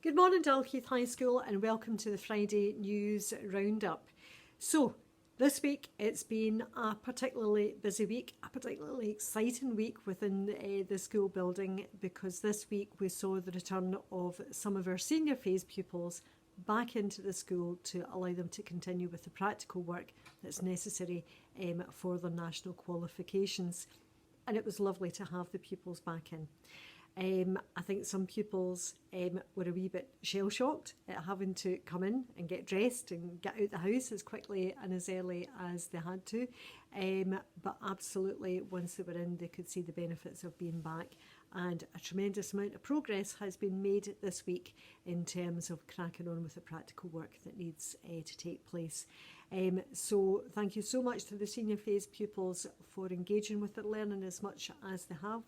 Good morning, Dalkeith High School, and welcome to the Friday News Roundup. So, this week it's been a particularly busy week, a particularly exciting week within the school building, because this week we saw the return of some of our senior phase pupils back into the school to allow them to continue with the practical work that's necessary for their national qualifications. And it was lovely to have the pupils back in. I think some pupils were a wee bit shell-shocked at having to come in and get dressed and get out the house as quickly and as early as they had to. But absolutely, once they were in, they could see the benefits of being back. And a tremendous amount of progress has been made this week in terms of cracking on with the practical work that needs to take place. So thank you so much to the senior phase pupils for engaging with their learning as much as they have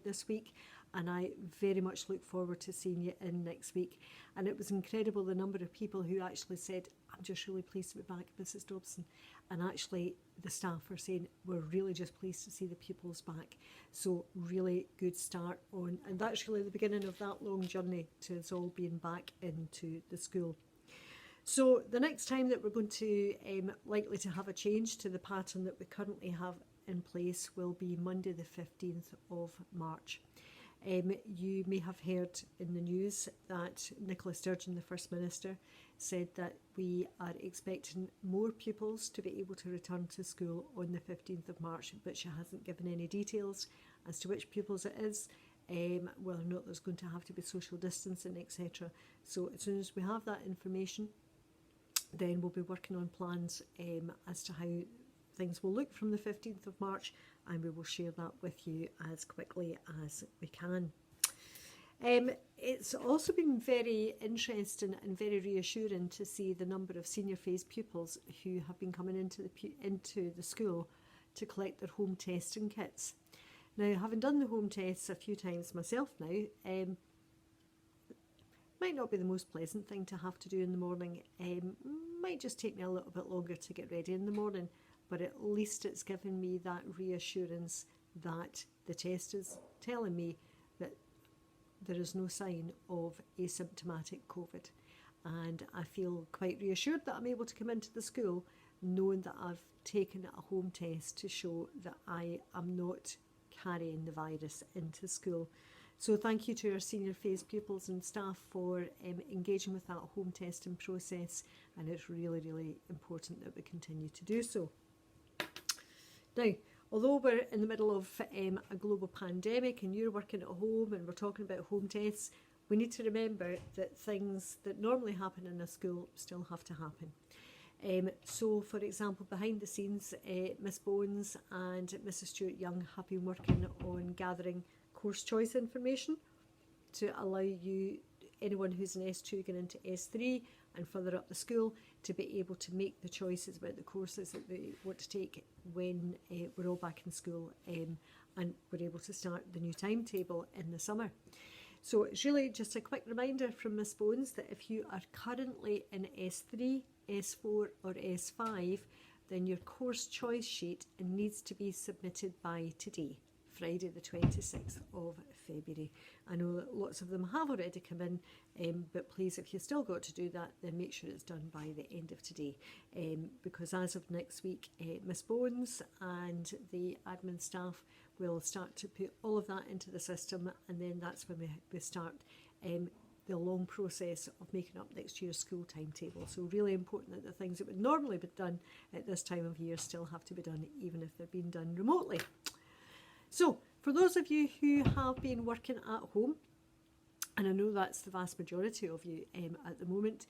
this week, and I very much look forward to seeing you in next week. And it was incredible the number of people who actually said, I'm just really pleased to be back, Mrs. Dobson. And actually the staff are saying, we're really just pleased to see the pupils back. So really good start on, and that's really the beginning of that long journey to us all being back into the school. So the next time that we're going to likely to have a change to the pattern that we currently have in place will be Monday the 15th of March. You may have heard in the news that Nicola Sturgeon, the First Minister, said that we are expecting more pupils to be able to return to school on the 15th of March, but she hasn't given any details as to which pupils it is, whether or not there's going to have to be social distancing, etc. So as soon as we have that information, then we'll be working on plans as to how things will look from the 15th of March, and we will share that with you as quickly as we can. It's also been very interesting and very reassuring to see the number of senior phase pupils who have been coming into the school to collect their home testing kits. Now, having done the home tests a few times myself now, might not be the most pleasant thing to have to do in the morning. Might just take me a little bit longer to get ready in the morning, but at least it's given me that reassurance that the test is telling me that there is no sign of asymptomatic COVID. And I feel quite reassured that I'm able to come into the school knowing that I've taken a home test to show that I am not carrying the virus into school. So thank you to our senior phase pupils and staff for engaging with that home testing process, and it's really, really important that we continue to do so. Now, although we're in the middle of a global pandemic and you're working at home and we're talking about home tests, we need to remember that things that normally happen in a school still have to happen. So, for example, behind the scenes, Miss Bones and Mrs. Stewart Young have been working on gathering course choice information to allow you, anyone who's in S2 going into S3 and further up the school, to be able to make the choices about the courses that they want to take when we're all back in school and we're able to start the new timetable in the summer. So it's really just a quick reminder from Miss Bones that if you are currently in S3, S4 or S5, then your course choice sheet needs to be submitted by today, Friday the 26th of February. I know that lots of them have already come in, but please, if you've still got to do that, then make sure it's done by the end of today, because as of next week, Miss Bones and the admin staff will start to put all of that into the system, and then that's when we start the long process of making up next year's school timetable. So really important that the things that would normally be done at this time of year still have to be done, even if they're being done remotely. So, for those of you who have been working at home, and I know that's the vast majority of you at the moment,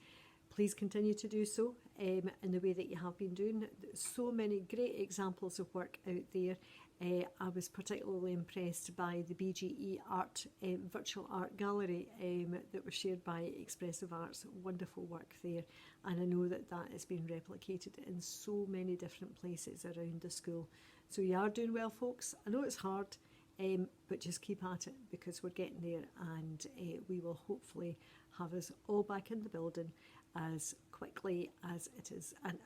please continue to do so in the way that you have been doing. So many great examples of work out there. I was particularly impressed by the BGE Art Virtual Art Gallery that was shared by Expressive Arts. Wonderful work there, and I know that that has been replicated in so many different places around the school. So you are doing well, folks. I know it's hard, but just keep at it, because we're getting there, and we will hopefully have us all back in the building as quickly as it is, and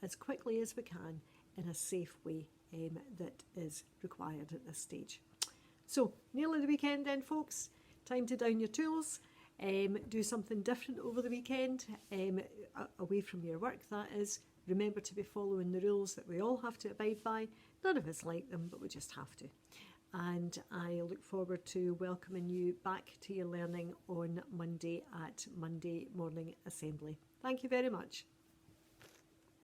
as quickly as we can, in a safe way that is required at this stage. So, nearly the weekend then, folks. Time to down your tools, Do something different over the weekend, away from your work, that is. Remember to be following the rules that we all have to abide by. None of us like them, but we just have to. And I look forward to welcoming you back to your learning on Monday at Monday Morning Assembly. Thank you very much.